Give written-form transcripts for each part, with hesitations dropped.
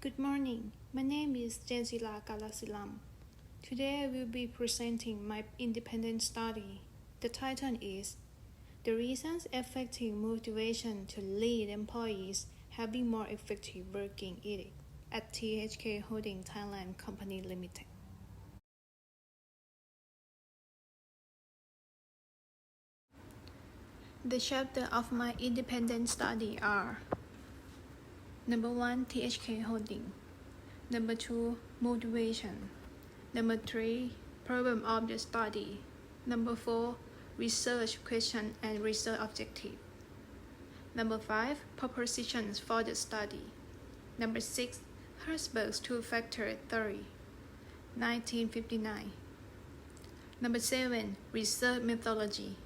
Good morning. My name is Jenzila Kalasilam. Today I will be presenting my independent study. The title is The Reasons Affecting Motivation to Lead Employees Having More Effective Working Ethics at THKholding Thailand Company Limited. The chapters of my independent study are: Number 1. THKholding. Number 2. Motivation. Number 3. Problem of the study. Number 4. Research question and research objective. Number 5. Propositions for the study. Number 6. Herzberg's two-factor theory, 1959. Number 7. Research methodology.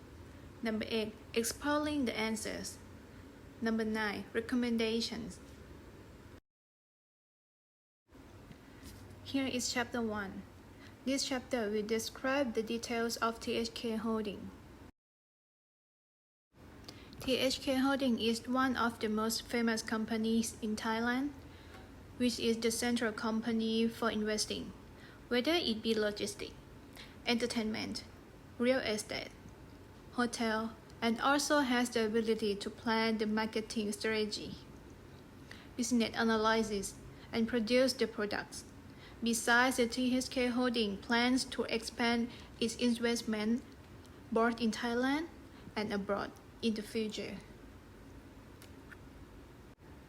Number 8. Exploring the answers. Number 9. Recommendations. Here is Chapter 1. This chapter will describe the details of THKholding. THKholding is one of the most famous companies in Thailand, which is the central company for investing, whether it be logistics, entertainment, real estate, hotel, and also has the ability to plan the marketing strategy, business analysis, and produce the products. Besides, the THKholding plans to expand its investment both in Thailand and abroad in the future.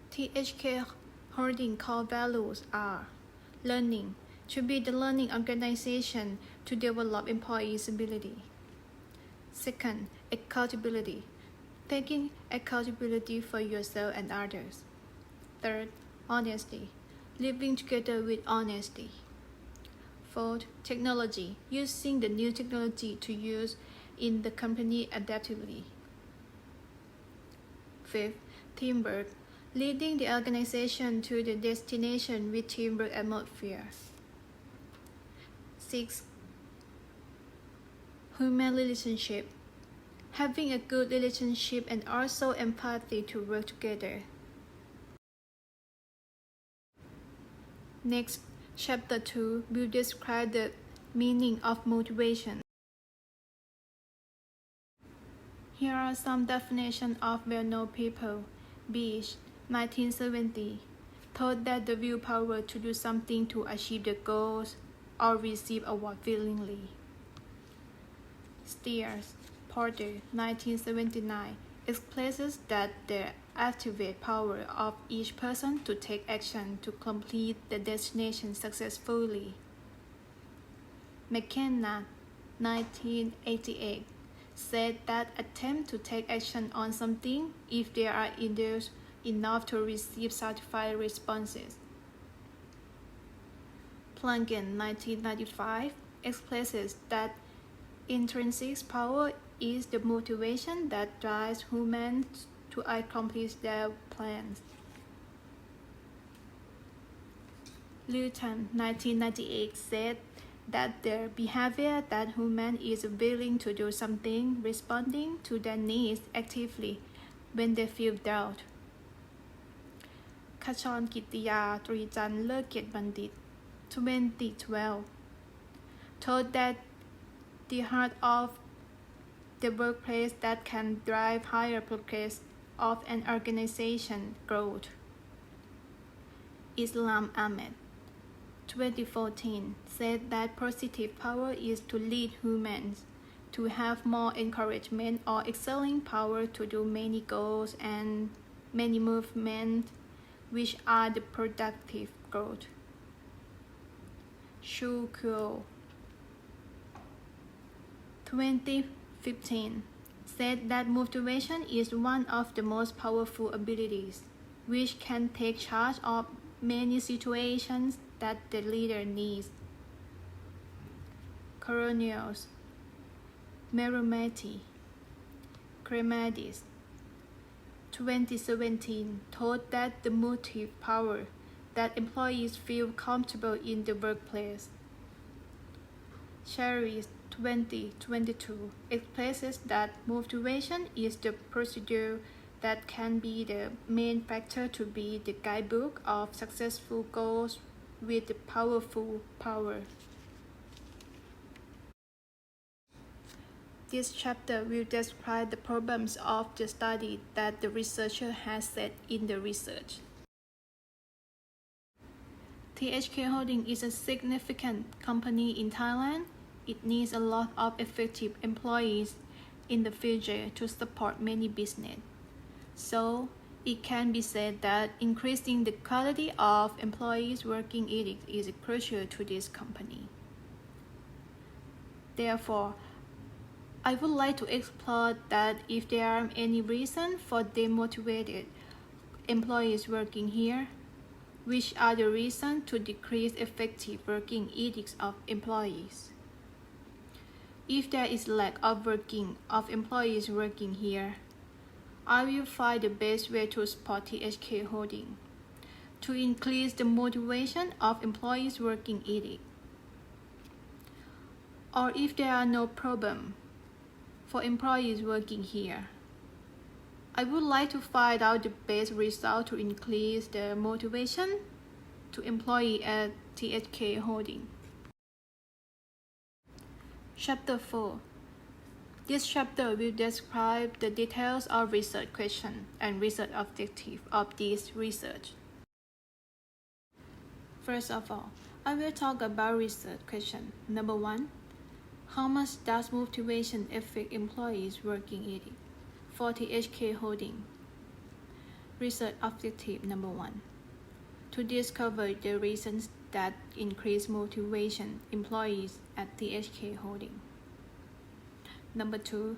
THKholding core values are: learning, to be the learning organization to develop employees' ability. Second, accountability, taking accountability for yourself and others. Third, honesty, living together with honesty. Fourth, technology, using the new technology to use in the company adaptively. Fifth, teamwork, leading the organization to the destination with teamwork atmosphere. Sixth, human relationship, having a good relationship and also empathy to work together. Next, Chapter 2 will describe the meaning of motivation. Here are some definitions of well-known people. Beach, 1970, thought that the willpower to do something to achieve the goals or receive award willingly. Steers, Porter, 1979, expresses that the activate power of each person to take action to complete the destination successfully. McKenna, 1988, said that attempt to take action on something if they are induced enough to receive satisfied responses. Plankin, 1995, expresses that intrinsic power is the motivation that drives humans to accomplish their plans. Luton, 1998, said that their behavior that human is willing to do something, responding to their needs actively when they feel doubt. Kachon Kittiya Trichan Lerkiet Bandit, 2012, told that the heart of the workplace that can drive higher progress of an organization growth. Islam Ahmed, 2014, said that positive power is to lead humans to have more encouragement or excelling power to do many goals and many movements which are the productive growth. Shu Kuo, 2015, said that motivation is one of the most powerful abilities, which can take charge of many situations that the leader needs. Coronios, Merumati, Cremadis, 2017, told that the motive power that employees feel comfortable in the workplace. Cherries, 2022, expresses that motivation is the procedure that can be the main factor to be the guidebook of successful goals with the powerful power. This chapter will describe the problems of the study that the researcher has set in the research. THKholding is a significant company in Thailand. It needs a lot of effective employees in the future to support many business. So, it can be said that increasing the quality of employees' working ethics is crucial to this company. Therefore, I would like to explore that if there are any reason for demotivated employees working here, which are the reasons to decrease effective working ethics of employees. If there is lack of employees working here, I will find the best way to support THKholding to increase the motivation of employees working ethics. Or if there are no problem for employees working here, I would like to find out the best result to increase the motivation to employee at THKholding. Chapter 4. This chapter will describe the details of research question and research objective of this research. First of all, I will talk about research question. Number 1. How much does motivation affect employees working ethics for THKholding? Research objective number 1. To discover the reasons that increase motivation employees at THKholding. Number 2.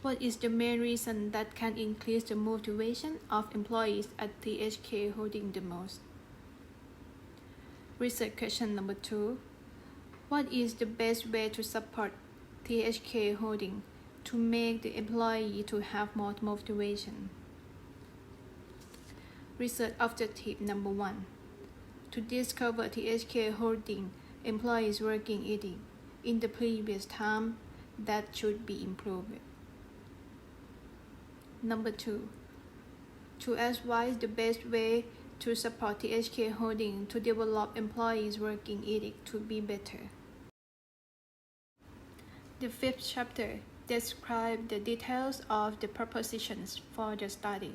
What is the main reason that can increase the motivation of employees at THKholding the most? Research question number 2. What is the best way to support THKholding to make the employee to have more motivation? Research objective number 1. To discover THKholding employees working ethics in the previous time that should be improved. Number 2. To advise the best way to support THKholding to develop employees working ethics to be better. The 5th chapter describes the details of the propositions for the study.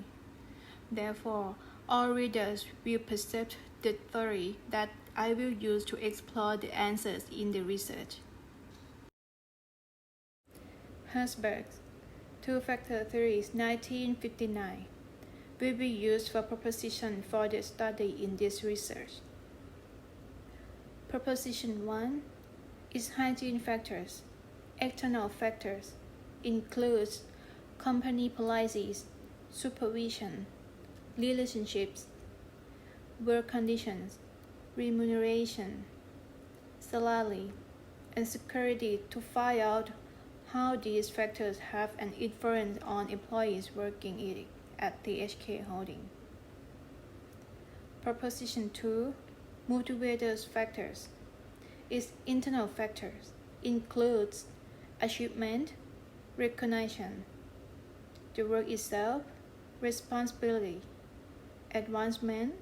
Therefore, all readers will perceive the theory that I will use to explore the answers in the research. Herzberg's two-factor theories 1959 will be used for proposition for the study in this research. Proposition 1 is hygiene factors. External factors includes company policies, supervision, relationships, work conditions, remuneration, salary, and security to find out how these factors have an influence on employees' working ethics at THKholding. Proposition 2, motivators factors, its internal factors includes achievement, recognition, the work itself, responsibility, advancement,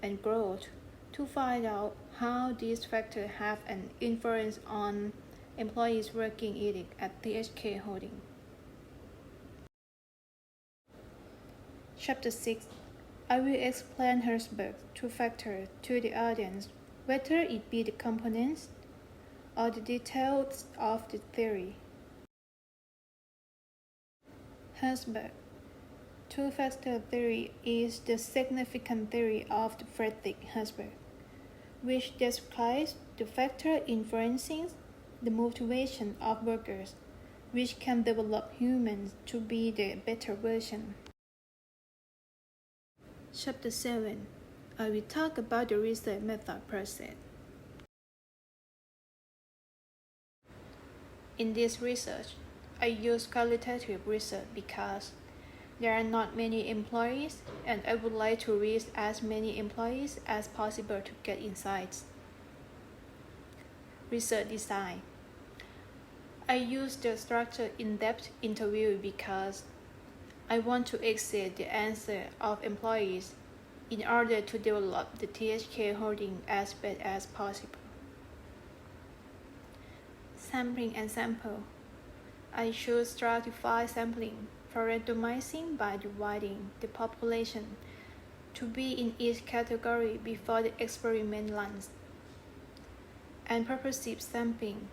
and growth to find out how these factors have an influence on employees' working ethics at THKholding. Chapter 6. I will explain Herzberg's two factors to the audience, whether it be the components or the details of the theory. Herzberg two-factor theory is the significant theory of Friedrich Herzberg, which describes the factor influencing the motivation of workers, which can develop humans to be the better version. Chapter 7. I will talk about the research method process. In this research, I use qualitative research because there are not many employees and I would like to reach as many employees as possible to get insights. Research design. I use the structured in-depth interview because I want to exceed the answer of employees in order to develop the THK holding as best as possible. Sampling and sample. I should stratify sampling for randomizing by dividing the population to be in each category before the experiment runs, and purposive sampling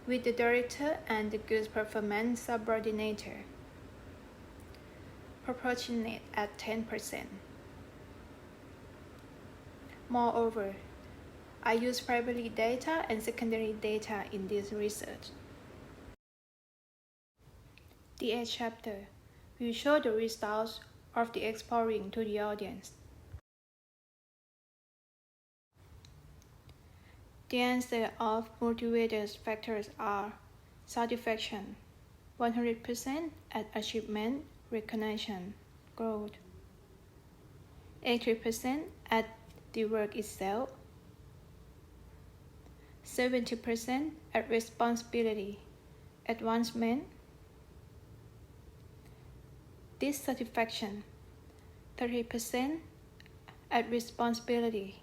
with the director and the good performance subordinator, proportionate at 10%. Moreover, I use primary data and secondary data in this research. The 8th chapter will show the results of the exploring to the audience. The answer of motivator factors are satisfaction, 100% at achievement, recognition, growth, 80% at the work itself, 70% at responsibility, advancement, dissatisfaction, 30% at responsibility,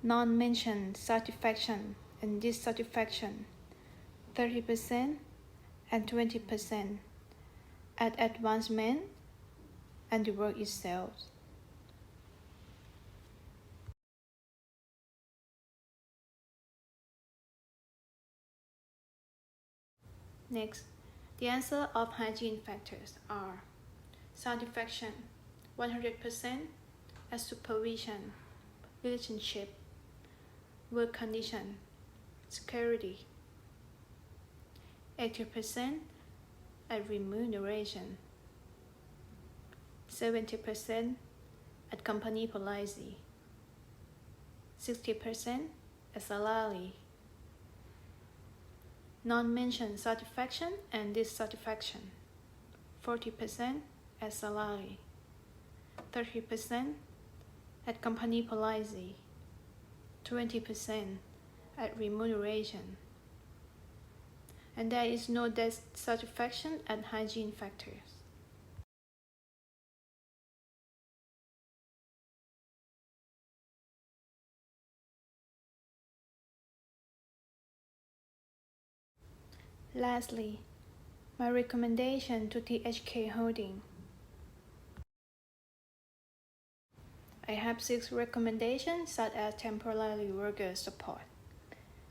non-mentioned satisfaction and dissatisfaction, 30% and 20% at advancement and the work itself. Next, the answer of hygiene factors are satisfaction, 100% at supervision, relationship, work condition, security, 80% at remuneration, 70% at company policy, 60% at salary, non-mentioned satisfaction and dissatisfaction, 40% at salary, 30% at company policy, 20% at remuneration, and there is no dissatisfaction at hygiene factors. Lastly, my recommendation to THK Holding. I have 6 recommendations such as temporary worker support,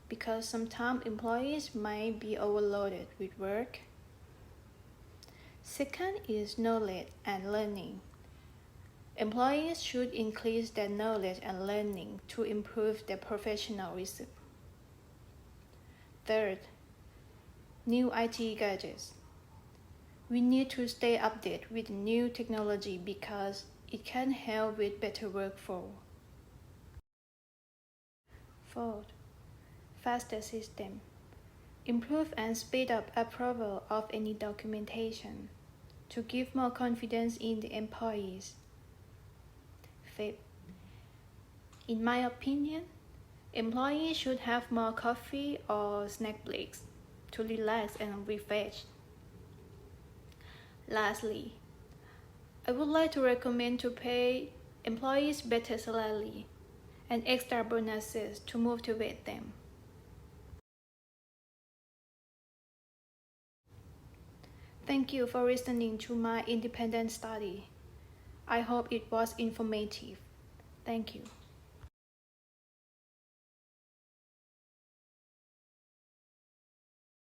because sometimes employees might be overloaded with work. Second is knowledge and learning. Employees should increase their knowledge and learning to improve their professional results. Third, new IT gadgets. We need to stay updated with new technology because it can help with better workflow. Fourth, faster system. Improve and speed up approval of any documentation to give more confidence in the employees. Fifth, in my opinion, employees should have more coffee or snack breaks to relax and refresh. Lastly, I would like to recommend to pay employees better salary and extra bonuses to motivate them. Thank you for listening to my independent study. I hope it was informative. Thank you.